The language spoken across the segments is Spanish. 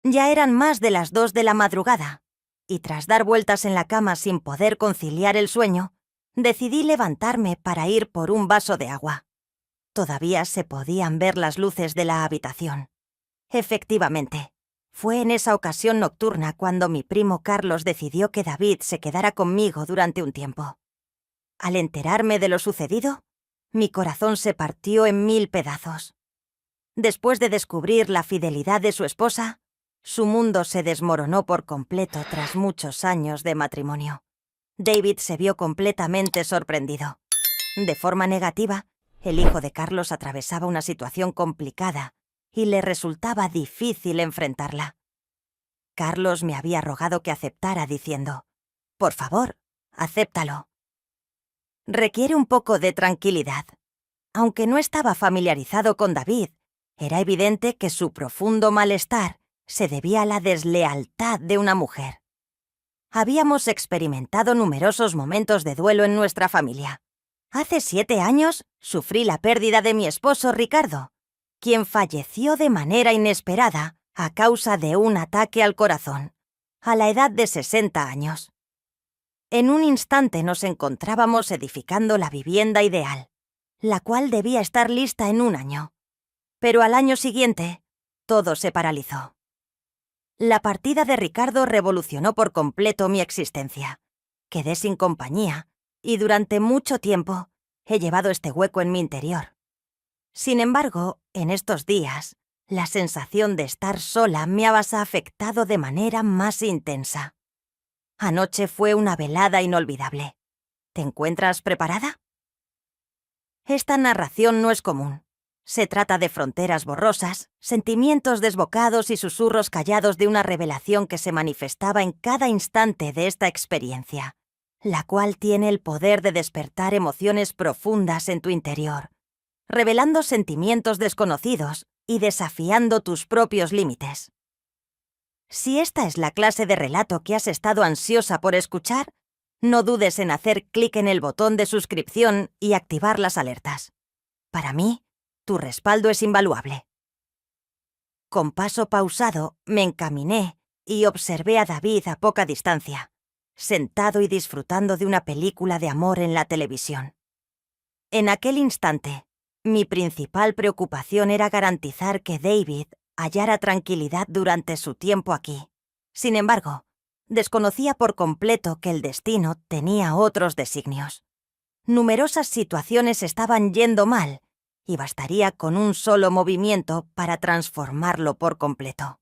Ya eran más de las 2 de la madrugada, y tras dar vueltas en la cama sin poder conciliar el sueño, decidí levantarme para ir por un vaso de agua. Todavía se podían ver las luces de la habitación. Efectivamente, fue en esa ocasión nocturna cuando mi primo Carlos decidió que David se quedara conmigo durante un tiempo. Al enterarme de lo sucedido, mi corazón se partió en 1000 pedazos. Después de descubrir la fidelidad de su esposa, su mundo se desmoronó por completo tras muchos años de matrimonio. David se vio completamente sorprendido. De forma negativa, el hijo de Carlos atravesaba una situación complicada y le resultaba difícil enfrentarla. Carlos me había rogado que aceptara diciendo: «Por favor, acéptalo». Requiere un poco de tranquilidad. Aunque no estaba familiarizado con David, era evidente que su profundo malestar se debía a la deslealtad de una mujer. Habíamos experimentado numerosos momentos de duelo en nuestra familia. Hace 7 años sufrí la pérdida de mi esposo Ricardo, quien falleció de manera inesperada a causa de un ataque al corazón, a la edad de 60 años. En un instante nos encontrábamos edificando la vivienda ideal, la cual debía estar lista en un año. Pero al año siguiente, todo se paralizó. La partida de Ricardo revolucionó por completo mi existencia. Quedé sin compañía y durante mucho tiempo he llevado este hueco en mi interior. Sin embargo, en estos días, la sensación de estar sola me ha afectado de manera más intensa. Anoche fue una velada inolvidable. ¿Te encuentras preparada? Esta narración no es común. Se trata de fronteras borrosas, sentimientos desbocados y susurros callados de una revelación que se manifestaba en cada instante de esta experiencia, la cual tiene el poder de despertar emociones profundas en tu interior, revelando sentimientos desconocidos y desafiando tus propios límites. Si esta es la clase de relato que has estado ansiosa por escuchar, no dudes en hacer clic en el botón de suscripción y activar las alertas. Para mí, tu respaldo es invaluable. Con paso pausado, me encaminé y observé a David a poca distancia, sentado y disfrutando de una película de amor en la televisión. En aquel instante, mi principal preocupación era garantizar que David hallara tranquilidad durante su tiempo aquí. Sin embargo, desconocía por completo que el destino tenía otros designios. Numerosas situaciones estaban yendo mal, y bastaría con un solo movimiento para transformarlo por completo.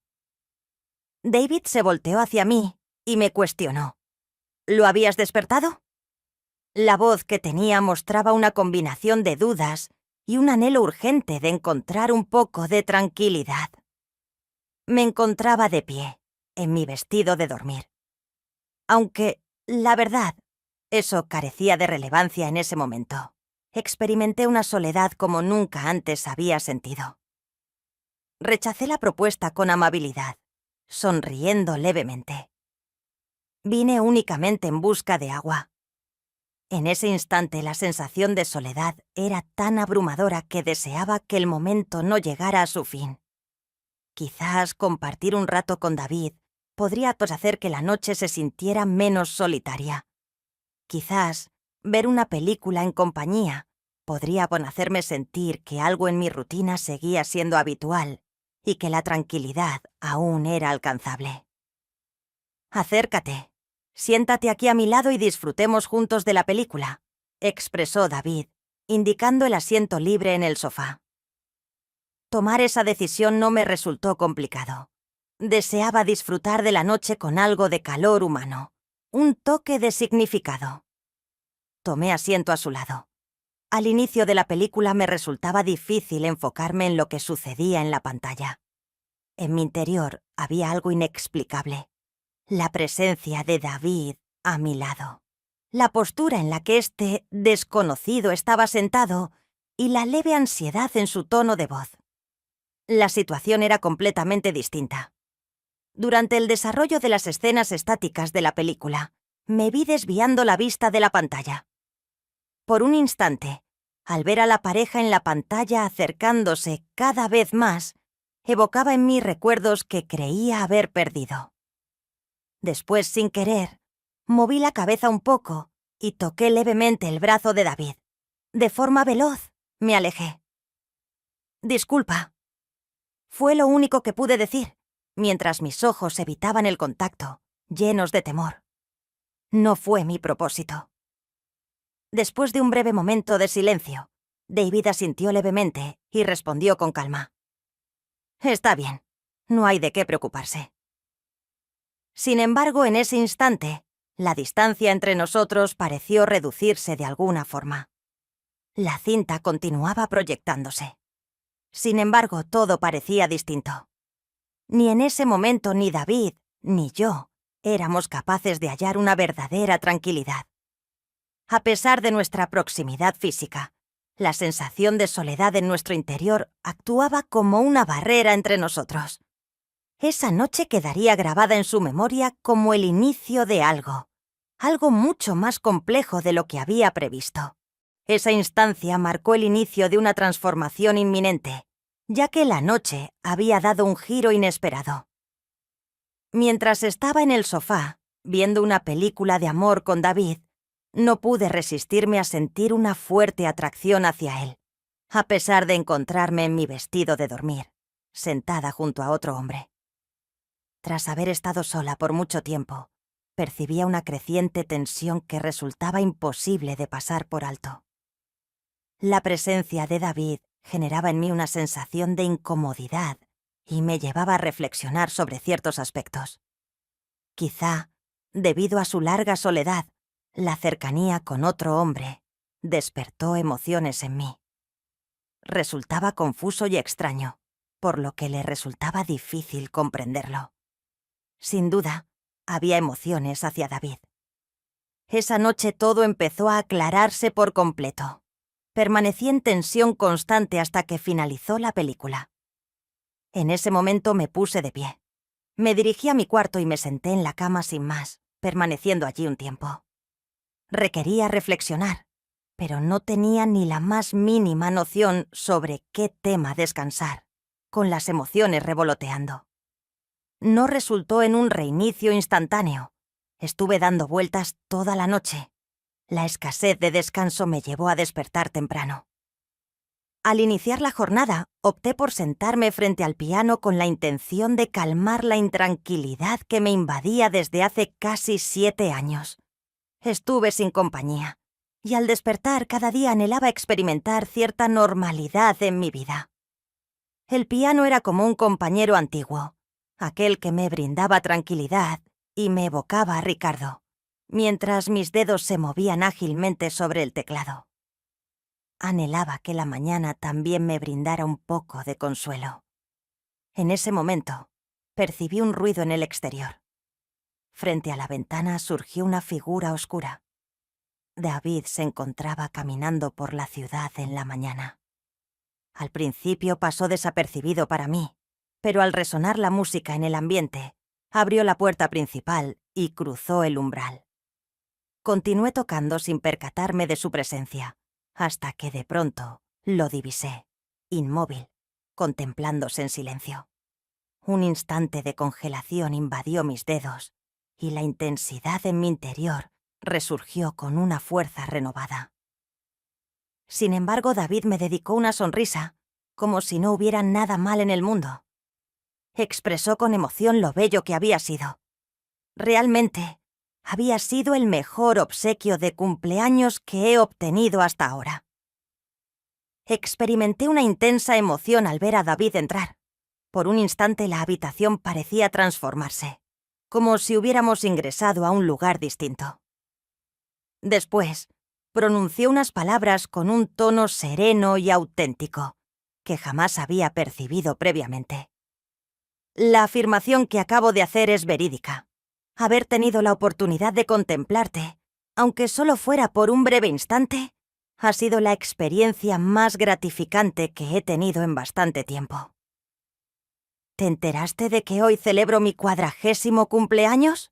David se volteó hacia mí y me cuestionó. ¿Lo habías despertado? La voz que tenía mostraba una combinación de dudas y un anhelo urgente de encontrar un poco de tranquilidad. Me encontraba de pie, en mi vestido de dormir. Aunque, la verdad, eso carecía de relevancia en ese momento. Experimenté una soledad como nunca antes había sentido. Rechacé la propuesta con amabilidad, sonriendo levemente. Vine únicamente en busca de agua. En ese instante la sensación de soledad era tan abrumadora que deseaba que el momento no llegara a su fin. Quizás compartir un rato con David podría hacer que la noche se sintiera menos solitaria. Quizás ver una película en compañía podría hacerme sentir que algo en mi rutina seguía siendo habitual y que la tranquilidad aún era alcanzable. «Acércate, siéntate aquí a mi lado y disfrutemos juntos de la película», expresó David, indicando el asiento libre en el sofá. Tomar esa decisión no me resultó complicado. Deseaba disfrutar de la noche con algo de calor humano, un toque de significado. Tomé asiento a su lado. Al inicio de la película me resultaba difícil enfocarme en lo que sucedía en la pantalla. En mi interior había algo inexplicable. La presencia de David a mi lado. La postura en la que este desconocido estaba sentado y la leve ansiedad en su tono de voz. La situación era completamente distinta. Durante el desarrollo de las escenas estáticas de la película, me vi desviando la vista de la pantalla. Por un instante, al ver a la pareja en la pantalla acercándose cada vez más, evocaba en mí recuerdos que creía haber perdido. Después, sin querer, moví la cabeza un poco y toqué levemente el brazo de David. De forma veloz, me alejé. «Disculpa». Fue lo único que pude decir, mientras mis ojos evitaban el contacto, llenos de temor. No fue mi propósito. Después de un breve momento de silencio, David asintió levemente y respondió con calma. «Está bien, no hay de qué preocuparse». Sin embargo, en ese instante, la distancia entre nosotros pareció reducirse de alguna forma. La cinta continuaba proyectándose. Sin embargo, todo parecía distinto. Ni en ese momento ni David, ni yo, éramos capaces de hallar una verdadera tranquilidad. A pesar de nuestra proximidad física, la sensación de soledad en nuestro interior actuaba como una barrera entre nosotros. Esa noche quedaría grabada en su memoria como el inicio de algo mucho más complejo de lo que había previsto. Esa instancia marcó el inicio de una transformación inminente, ya que la noche había dado un giro inesperado. Mientras estaba en el sofá, viendo una película de amor con David, no pude resistirme a sentir una fuerte atracción hacia él, a pesar de encontrarme en mi vestido de dormir, sentada junto a otro hombre. Tras haber estado sola por mucho tiempo, percibía una creciente tensión que resultaba imposible de pasar por alto. La presencia de David generaba en mí una sensación de incomodidad y me llevaba a reflexionar sobre ciertos aspectos. Quizá, debido a su larga soledad, la cercanía con otro hombre despertó emociones en mí. Resultaba confuso y extraño, por lo que le resultaba difícil comprenderlo. Sin duda, había emociones hacia David. Esa noche todo empezó a aclararse por completo. Permanecí en tensión constante hasta que finalizó la película. En ese momento me puse de pie. Me dirigí a mi cuarto y me senté en la cama sin más, permaneciendo allí un tiempo. Requería reflexionar, pero no tenía ni la más mínima noción sobre qué tema descansar, con las emociones revoloteando. No resultó en un reinicio instantáneo. Estuve dando vueltas toda la noche. La escasez de descanso me llevó a despertar temprano. Al iniciar la jornada, opté por sentarme frente al piano con la intención de calmar la intranquilidad que me invadía desde hace casi 7 años. Estuve sin compañía, y al despertar cada día anhelaba experimentar cierta normalidad en mi vida. El piano era como un compañero antiguo, aquel que me brindaba tranquilidad y me evocaba a Ricardo, mientras mis dedos se movían ágilmente sobre el teclado. Anhelaba que la mañana también me brindara un poco de consuelo. En ese momento, percibí un ruido en el exterior. Frente a la ventana surgió una figura oscura. David se encontraba caminando por la ciudad en la mañana. Al principio pasó desapercibido para mí, pero al resonar la música en el ambiente, abrió la puerta principal y cruzó el umbral. Continué tocando sin percatarme de su presencia, hasta que de pronto lo divisé, inmóvil, contemplándose en silencio. Un instante de congelación invadió mis dedos, y la intensidad en mi interior resurgió con una fuerza renovada. Sin embargo, David me dedicó una sonrisa, como si no hubiera nada mal en el mundo. Expresó con emoción lo bello que había sido. Realmente, había sido el mejor obsequio de cumpleaños que he obtenido hasta ahora. Experimenté una intensa emoción al ver a David entrar. Por un instante la habitación parecía transformarse, como si hubiéramos ingresado a un lugar distinto. Después, pronunció unas palabras con un tono sereno y auténtico, que jamás había percibido previamente. La afirmación que acabo de hacer es verídica. Haber tenido la oportunidad de contemplarte, aunque solo fuera por un breve instante, ha sido la experiencia más gratificante que he tenido en bastante tiempo. ¿Te enteraste de que hoy celebro mi 40º cumpleaños?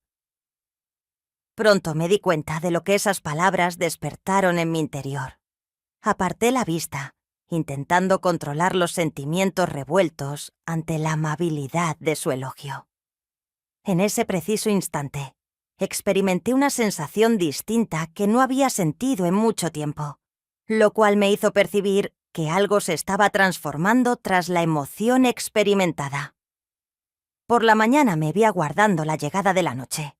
Pronto me di cuenta de lo que esas palabras despertaron en mi interior. Aparté la vista intentando controlar los sentimientos revueltos ante la amabilidad de su elogio. En ese preciso instante, experimenté una sensación distinta que no había sentido en mucho tiempo, lo cual me hizo percibir que algo se estaba transformando tras la emoción experimentada. Por la mañana me vi aguardando la llegada de la noche.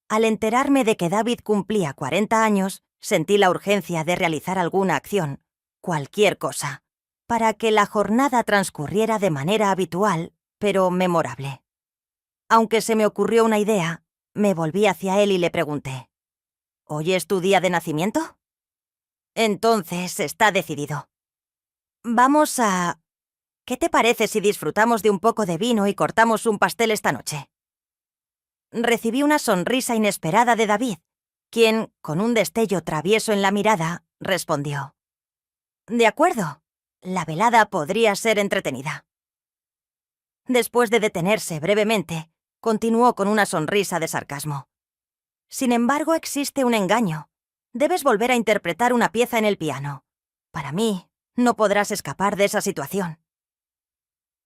Al enterarme de que David cumplía 40 años, sentí la urgencia de realizar alguna acción, cualquier cosa, para que la jornada transcurriera de manera habitual, pero memorable. Aunque se me ocurrió una idea, me volví hacia él y le pregunté: ¿Hoy es tu día de nacimiento? Entonces está decidido. Vamos a... ¿Qué te parece si disfrutamos de un poco de vino y cortamos un pastel esta noche? Recibí una sonrisa inesperada de David, quien, con un destello travieso en la mirada, respondió: De acuerdo, la velada podría ser entretenida. Después de detenerse brevemente, continuó con una sonrisa de sarcasmo. Sin embargo, existe un engaño. Debes volver a interpretar una pieza en el piano. Para mí, no podrás escapar de esa situación.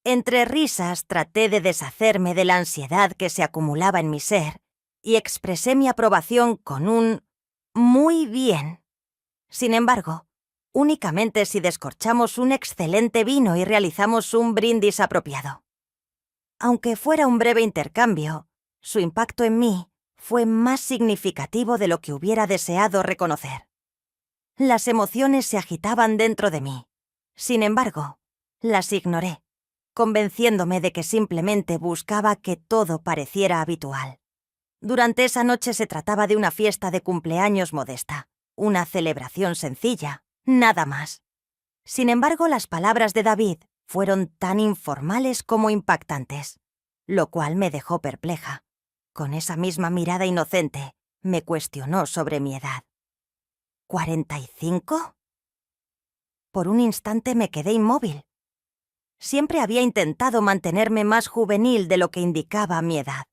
Entre risas traté de deshacerme de la ansiedad que se acumulaba en mi ser y expresé mi aprobación con un «muy bien». Sin embargo, únicamente si descorchamos un excelente vino y realizamos un brindis apropiado. Aunque fuera un breve intercambio, su impacto en mí fue más significativo de lo que hubiera deseado reconocer. Las emociones se agitaban dentro de mí. Sin embargo, las ignoré, convenciéndome de que simplemente buscaba que todo pareciera habitual. Durante esa noche se trataba de una fiesta de cumpleaños modesta, una celebración sencilla, nada más. Sin embargo, las palabras de David fueron tan informales como impactantes, lo cual me dejó perpleja. Con esa misma mirada inocente, me cuestionó sobre mi edad. ¿45? Por un instante me quedé inmóvil. Siempre había intentado mantenerme más juvenil de lo que indicaba mi edad.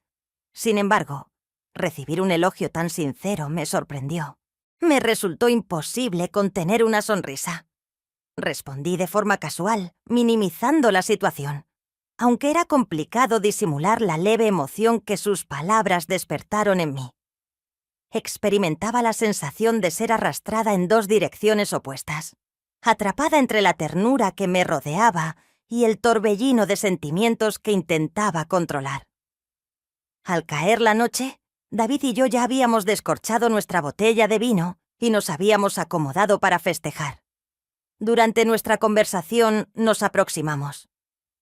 Sin embargo, recibir un elogio tan sincero me sorprendió. Me resultó imposible contener una sonrisa. Respondí de forma casual, minimizando la situación, aunque era complicado disimular la leve emoción que sus palabras despertaron en mí. Experimentaba la sensación de ser arrastrada en dos direcciones opuestas, atrapada entre la ternura que me rodeaba y el torbellino de sentimientos que intentaba controlar. Al caer la noche, David y yo ya habíamos descorchado nuestra botella de vino y nos habíamos acomodado para festejar. Durante nuestra conversación nos aproximamos.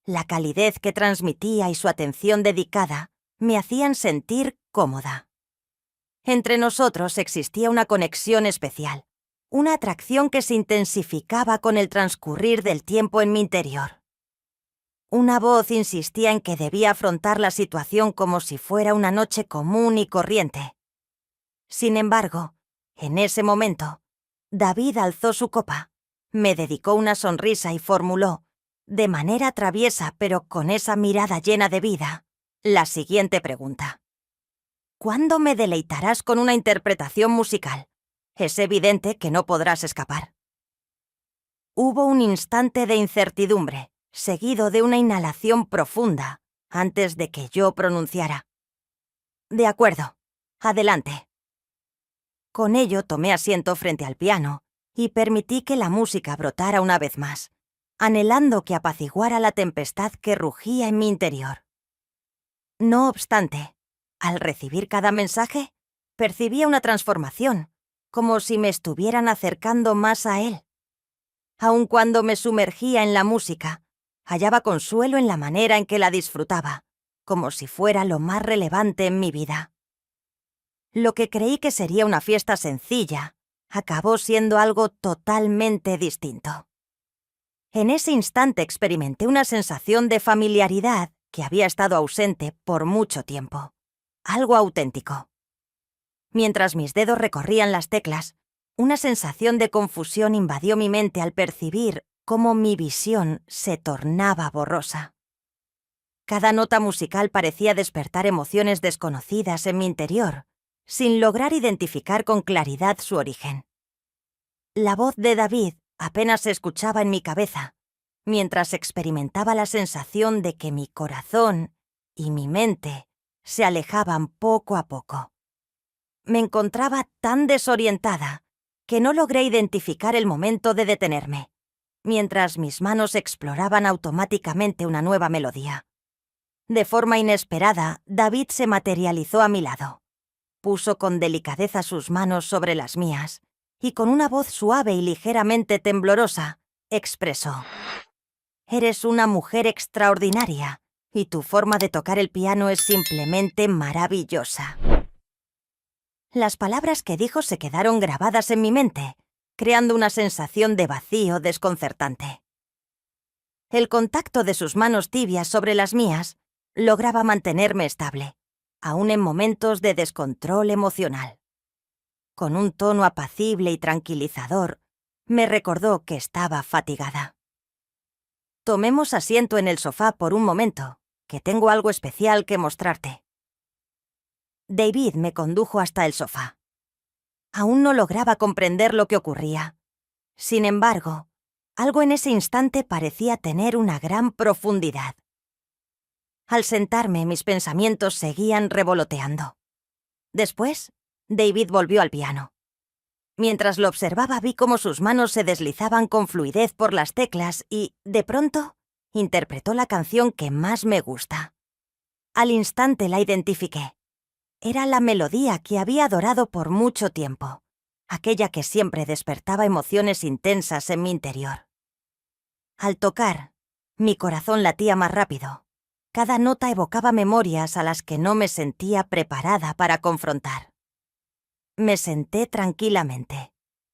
La calidez que transmitía y su atención dedicada me hacían sentir cómoda. Entre nosotros existía una conexión especial, una atracción que se intensificaba con el transcurrir del tiempo en mi interior. Una voz insistía en que debía afrontar la situación como si fuera una noche común y corriente. Sin embargo, en ese momento, David alzó su copa, me dedicó una sonrisa y formuló, de manera traviesa pero con esa mirada llena de vida, la siguiente pregunta: ¿cuándo me deleitarás con una interpretación musical? Es evidente que no podrás escapar. Hubo un instante de incertidumbre, seguido de una inhalación profunda, antes de que yo pronunciara: De acuerdo, adelante. Con ello tomé asiento frente al piano y permití que la música brotara una vez más, anhelando que apaciguara la tempestad que rugía en mi interior. No obstante, al recibir cada mensaje, percibía una transformación, como si me estuvieran acercando más a él. Aun cuando me sumergía en la música, hallaba consuelo en la manera en que la disfrutaba, como si fuera lo más relevante en mi vida. Lo que creí que sería una fiesta sencilla, acabó siendo algo totalmente distinto. En ese instante experimenté una sensación de familiaridad que había estado ausente por mucho tiempo, algo auténtico. Mientras mis dedos recorrían las teclas, una sensación de confusión invadió mi mente al percibir cómo mi visión se tornaba borrosa. Cada nota musical parecía despertar emociones desconocidas en mi interior, sin lograr identificar con claridad su origen. La voz de David apenas se escuchaba en mi cabeza, mientras experimentaba la sensación de que mi corazón y mi mente se alejaban poco a poco. Me encontraba tan desorientada que no logré identificar el momento de detenerme, mientras mis manos exploraban automáticamente una nueva melodía. De forma inesperada, David se materializó a mi lado. Puso con delicadeza sus manos sobre las mías y con una voz suave y ligeramente temblorosa, expresó: «Eres una mujer extraordinaria y tu forma de tocar el piano es simplemente maravillosa». Las palabras que dijo se quedaron grabadas en mi mente, creando una sensación de vacío desconcertante. El contacto de sus manos tibias sobre las mías lograba mantenerme estable, aún en momentos de descontrol emocional. Con un tono apacible y tranquilizador, me recordó que estaba fatigada. «Tomemos asiento en el sofá por un momento, que tengo algo especial que mostrarte». David me condujo hasta el sofá. Aún no lograba comprender lo que ocurría. Sin embargo, algo en ese instante parecía tener una gran profundidad. Al sentarme, mis pensamientos seguían revoloteando. Después, David volvió al piano. Mientras lo observaba, vi cómo sus manos se deslizaban con fluidez por las teclas y, de pronto, interpretó la canción que más me gusta. Al instante la identifiqué. Era la melodía que había adorado por mucho tiempo, aquella que siempre despertaba emociones intensas en mi interior. Al tocar, mi corazón latía más rápido. Cada nota evocaba memorias a las que no me sentía preparada para confrontar. Me senté tranquilamente,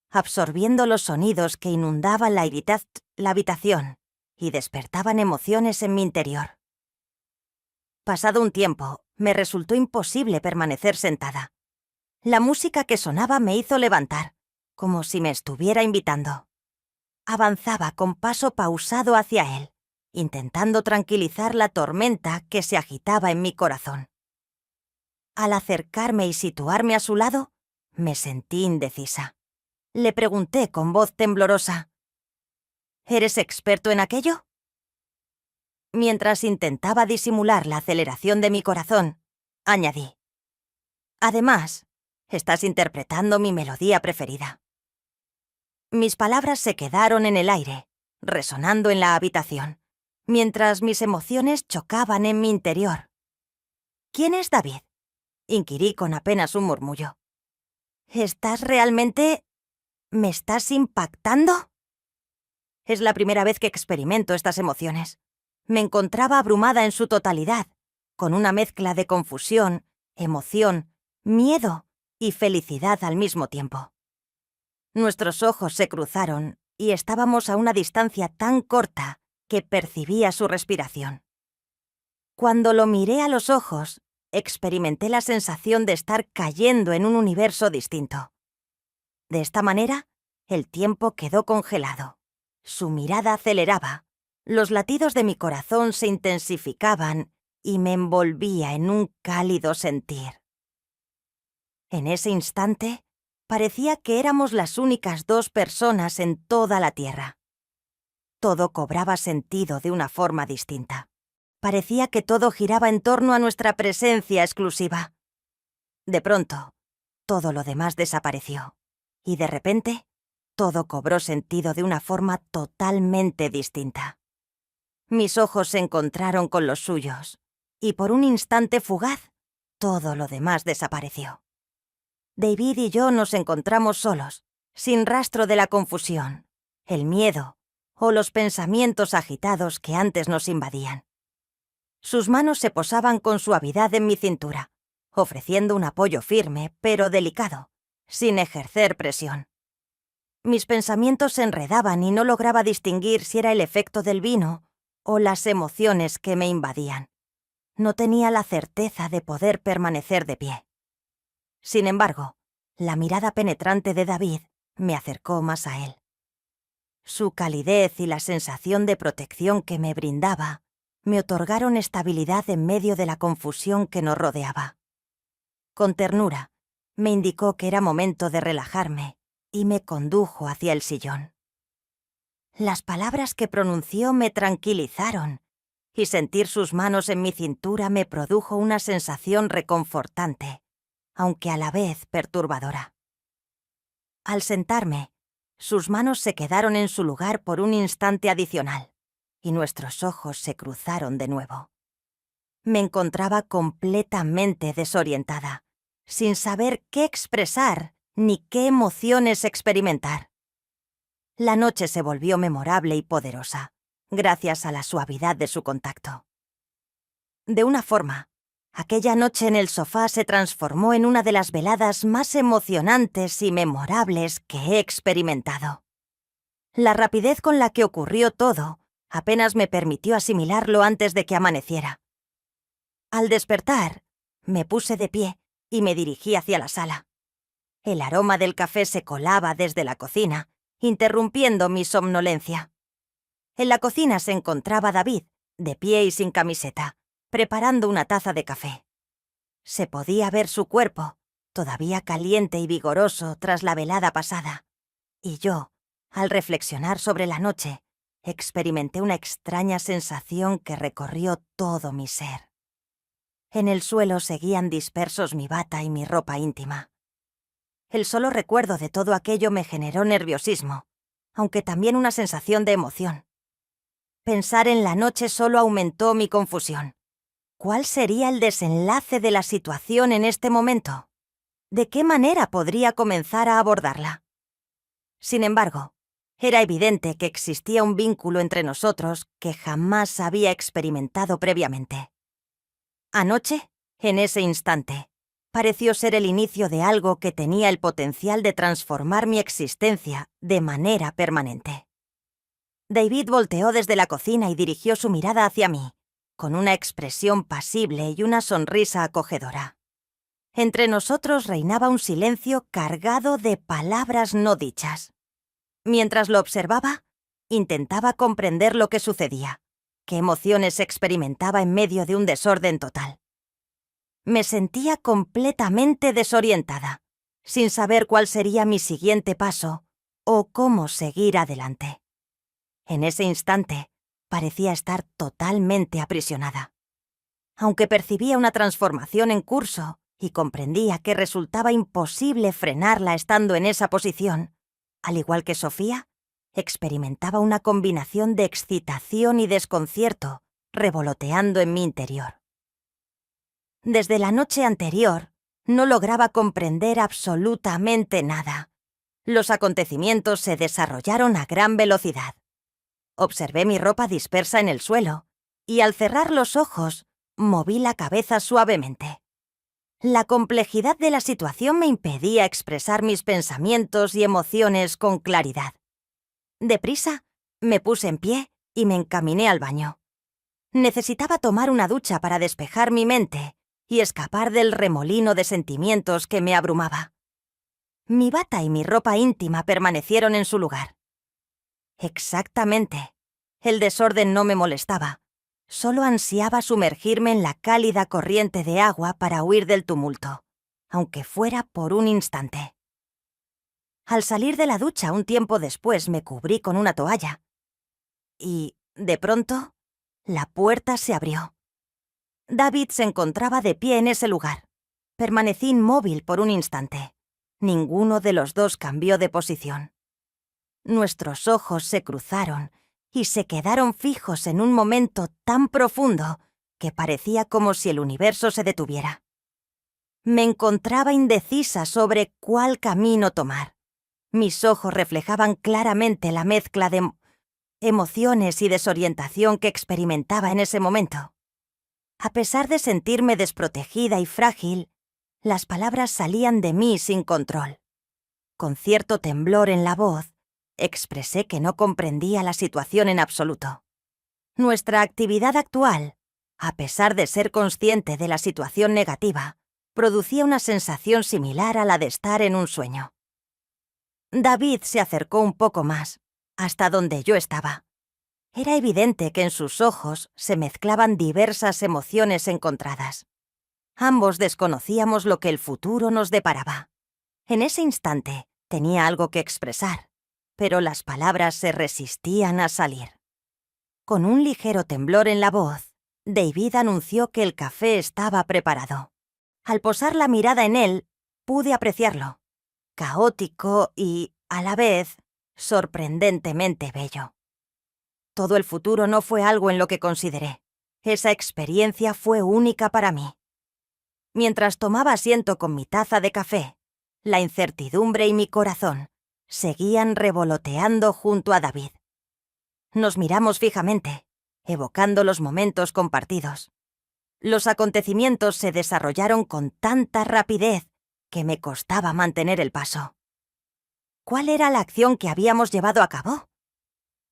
absorbiendo los sonidos que inundaban la habitación y despertaban emociones en mi interior. Pasado un tiempo, me resultó imposible permanecer sentada. La música que sonaba me hizo levantar, como si me estuviera invitando. Avanzaba con paso pausado hacia él, intentando tranquilizar la tormenta que se agitaba en mi corazón. Al acercarme y situarme a su lado, me sentí indecisa. Le pregunté con voz temblorosa: «¿Eres experto en aquello?». Mientras intentaba disimular la aceleración de mi corazón, añadí: «Además, estás interpretando mi melodía preferida». Mis palabras se quedaron en el aire, resonando en la habitación, mientras mis emociones chocaban en mi interior. «¿Quién es David?», inquirí con apenas un murmullo. «¿Estás realmente... me estás impactando?». Es la primera vez que experimento estas emociones. Me encontraba abrumada en su totalidad, con una mezcla de confusión, emoción, miedo y felicidad al mismo tiempo. Nuestros ojos se cruzaron y estábamos a una distancia tan corta que percibía su respiración. Cuando lo miré a los ojos, experimenté la sensación de estar cayendo en un universo distinto. De esta manera, el tiempo quedó congelado. Su mirada aceleraba. Los latidos de mi corazón se intensificaban y me envolvía en un cálido sentir. En ese instante, parecía que éramos las únicas dos personas en toda la Tierra. Todo cobraba sentido de una forma distinta. Parecía que todo giraba en torno a nuestra presencia exclusiva. De pronto, todo lo demás desapareció. Y de repente, todo cobró sentido de una forma totalmente distinta. Mis ojos se encontraron con los suyos, y por un instante fugaz, todo lo demás desapareció. David y yo nos encontramos solos, sin rastro de la confusión, el miedo o los pensamientos agitados que antes nos invadían. Sus manos se posaban con suavidad en mi cintura, ofreciendo un apoyo firme pero delicado, sin ejercer presión. Mis pensamientos se enredaban y no lograba distinguir si era el efecto del vino o las emociones que me invadían. No tenía la certeza de poder permanecer de pie. Sin embargo, la mirada penetrante de David me acercó más a él. Su calidez y la sensación de protección que me brindaba me otorgaron estabilidad en medio de la confusión que nos rodeaba. Con ternura, me indicó que era momento de relajarme y me condujo hacia el sillón. Las palabras que pronunció me tranquilizaron, y sentir sus manos en mi cintura me produjo una sensación reconfortante, aunque a la vez perturbadora. Al sentarme, sus manos se quedaron en su lugar por un instante adicional, y nuestros ojos se cruzaron de nuevo. Me encontraba completamente desorientada, sin saber qué expresar ni qué emociones experimentar. La noche se volvió memorable y poderosa, gracias a la suavidad de su contacto. De una forma, aquella noche en el sofá se transformó en una de las veladas más emocionantes y memorables que he experimentado. La rapidez con la que ocurrió todo apenas me permitió asimilarlo antes de que amaneciera. Al despertar, me puse de pie y me dirigí hacia la sala. El aroma del café se colaba desde la cocina, interrumpiendo mi somnolencia. En la cocina se encontraba David, de pie y sin camiseta, preparando una taza de café. Se podía ver su cuerpo, todavía caliente y vigoroso tras la velada pasada. Y yo, al reflexionar sobre la noche, experimenté una extraña sensación que recorrió todo mi ser. En el suelo seguían dispersos mi bata y mi ropa íntima. El solo recuerdo de todo aquello me generó nerviosismo, aunque también una sensación de emoción. Pensar en la noche solo aumentó mi confusión. ¿Cuál sería el desenlace de la situación en este momento? ¿De qué manera podría comenzar a abordarla? Sin embargo, era evidente que existía un vínculo entre nosotros que jamás había experimentado previamente. Anoche, en ese instante, pareció ser el inicio de algo que tenía el potencial de transformar mi existencia de manera permanente. David volteó desde la cocina y dirigió su mirada hacia mí, con una expresión pasible y una sonrisa acogedora. Entre nosotros reinaba un silencio cargado de palabras no dichas. Mientras lo observaba, intentaba comprender lo que sucedía, qué emociones experimentaba en medio de un desorden total. Me sentía completamente desorientada, sin saber cuál sería mi siguiente paso o cómo seguir adelante. En ese instante, parecía estar totalmente aprisionada. Aunque percibía una transformación en curso y comprendía que resultaba imposible frenarla estando en esa posición, al igual que Sofía, experimentaba una combinación de excitación y desconcierto revoloteando en mi interior. Desde la noche anterior, no lograba comprender absolutamente nada. Los acontecimientos se desarrollaron a gran velocidad. Observé mi ropa dispersa en el suelo y al cerrar los ojos, moví la cabeza suavemente. La complejidad de la situación me impedía expresar mis pensamientos y emociones con claridad. Deprisa, me puse en pie y me encaminé al baño. Necesitaba tomar una ducha para despejar mi mente y escapar del remolino de sentimientos que me abrumaba. Mi bata y mi ropa íntima permanecieron en su lugar. Exactamente. El desorden no me molestaba. Solo ansiaba sumergirme en la cálida corriente de agua para huir del tumulto, aunque fuera por un instante. Al salir de la ducha un tiempo después me cubrí con una toalla. Y, de pronto, la puerta se abrió. David se encontraba de pie en ese lugar. Permanecí inmóvil por un instante. Ninguno de los dos cambió de posición. Nuestros ojos se cruzaron y se quedaron fijos en un momento tan profundo que parecía como si el universo se detuviera. Me encontraba indecisa sobre cuál camino tomar. Mis ojos reflejaban claramente la mezcla de emociones y desorientación que experimentaba en ese momento. A pesar de sentirme desprotegida y frágil, las palabras salían de mí sin control. Con cierto temblor en la voz, expresé que no comprendía la situación en absoluto. Nuestra actividad actual, a pesar de ser consciente de la situación negativa, producía una sensación similar a la de estar en un sueño. David se acercó un poco más, hasta donde yo estaba. Era evidente que en sus ojos se mezclaban diversas emociones encontradas. Ambos desconocíamos lo que el futuro nos deparaba. En ese instante tenía algo que expresar, pero las palabras se resistían a salir. Con un ligero temblor en la voz, David anunció que el café estaba preparado. Al posar la mirada en él, pude apreciarlo. Caótico y, a la vez, sorprendentemente bello. Todo el futuro no fue algo en lo que consideré. Esa experiencia fue única para mí. Mientras tomaba asiento con mi taza de café, la incertidumbre y mi corazón seguían revoloteando junto a David. Nos miramos fijamente, evocando los momentos compartidos. Los acontecimientos se desarrollaron con tanta rapidez que me costaba mantener el paso. ¿Cuál era la acción que habíamos llevado a cabo?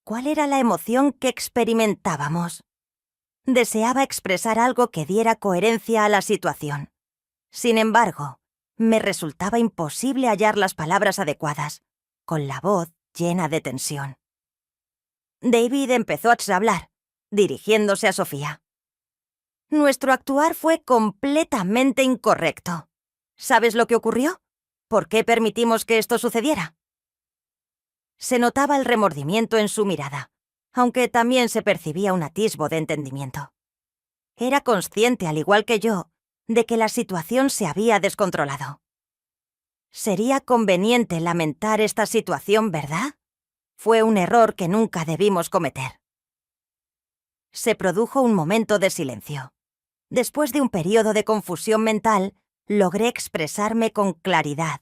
¿Cuál era la emoción que experimentábamos? Deseaba expresar algo que diera coherencia a la situación. Sin embargo, me resultaba imposible hallar las palabras adecuadas, con la voz llena de tensión. David empezó a hablar, dirigiéndose a Sofía. Nuestro actuar fue completamente incorrecto. ¿Sabes lo que ocurrió? ¿Por qué permitimos que esto sucediera? Se notaba el remordimiento en su mirada, aunque también se percibía un atisbo de entendimiento. Era consciente, al igual que yo, de que la situación se había descontrolado. Sería conveniente lamentar esta situación, ¿verdad? Fue un error que nunca debimos cometer. Se produjo un momento de silencio. Después de un periodo de confusión mental, logré expresarme con claridad,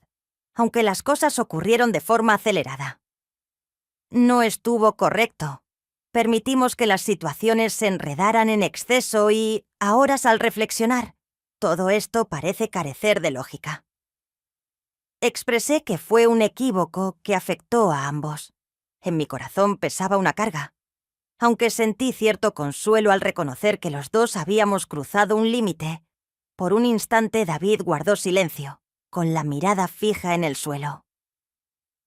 aunque las cosas ocurrieron de forma acelerada. No estuvo correcto. Permitimos que las situaciones se enredaran en exceso y, a horas al reflexionar, todo esto parece carecer de lógica. Expresé que fue un equívoco que afectó a ambos. En mi corazón pesaba una carga, aunque sentí cierto consuelo al reconocer que los dos habíamos cruzado un límite. Por un instante David guardó silencio, con la mirada fija en el suelo.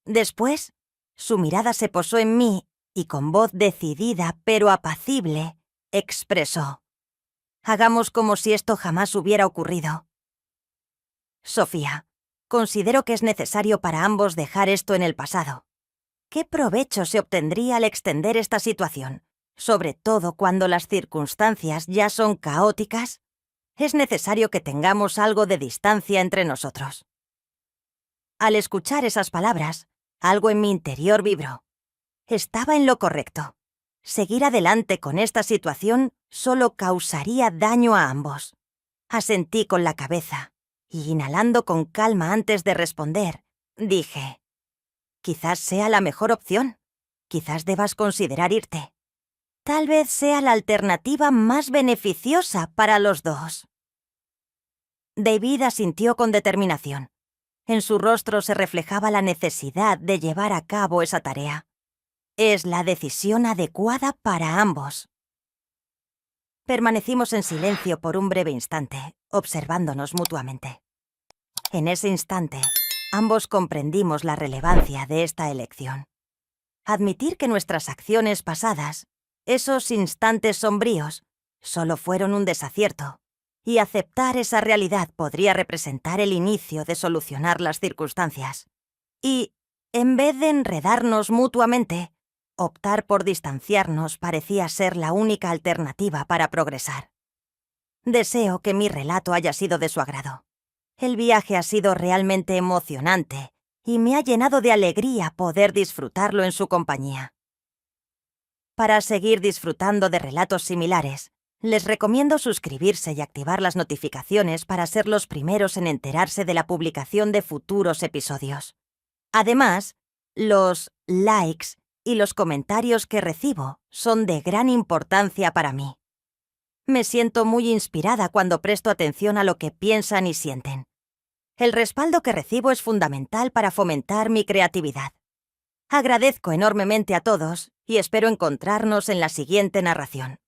Después, su mirada se posó en mí y con voz decidida pero apacible, expresó: «Hagamos como si esto jamás hubiera ocurrido. Sofía, considero que es necesario para ambos dejar esto en el pasado. ¿Qué provecho se obtendría al extender esta situación, sobre todo cuando las circunstancias ya son caóticas? Es necesario que tengamos algo de distancia entre nosotros». Al escuchar esas palabras, algo en mi interior vibró. Estaba en lo correcto. Seguir adelante con esta situación solo causaría daño a ambos. Asentí con la cabeza y, inhalando con calma antes de responder, dije: «Quizás sea la mejor opción. Quizás debas considerar irte. Tal vez sea la alternativa más beneficiosa para los dos». David asintió con determinación. En su rostro se reflejaba la necesidad de llevar a cabo esa tarea. Es la decisión adecuada para ambos. Permanecimos en silencio por un breve instante, observándonos mutuamente. En ese instante, ambos comprendimos la relevancia de esta elección. Admitir que nuestras acciones pasadas, esos instantes sombríos, solo fueron un desacierto, y aceptar esa realidad podría representar el inicio de solucionar las circunstancias. Y, en vez de enredarnos mutuamente, optar por distanciarnos parecía ser la única alternativa para progresar. Deseo que mi relato haya sido de su agrado. El viaje ha sido realmente emocionante y me ha llenado de alegría poder disfrutarlo en su compañía. Para seguir disfrutando de relatos similares, les recomiendo suscribirse y activar las notificaciones para ser los primeros en enterarse de la publicación de futuros episodios. Además, los likes y los comentarios que recibo son de gran importancia para mí. Me siento muy inspirada cuando presto atención a lo que piensan y sienten. El respaldo que recibo es fundamental para fomentar mi creatividad. Agradezco enormemente a todos y espero encontrarnos en la siguiente narración.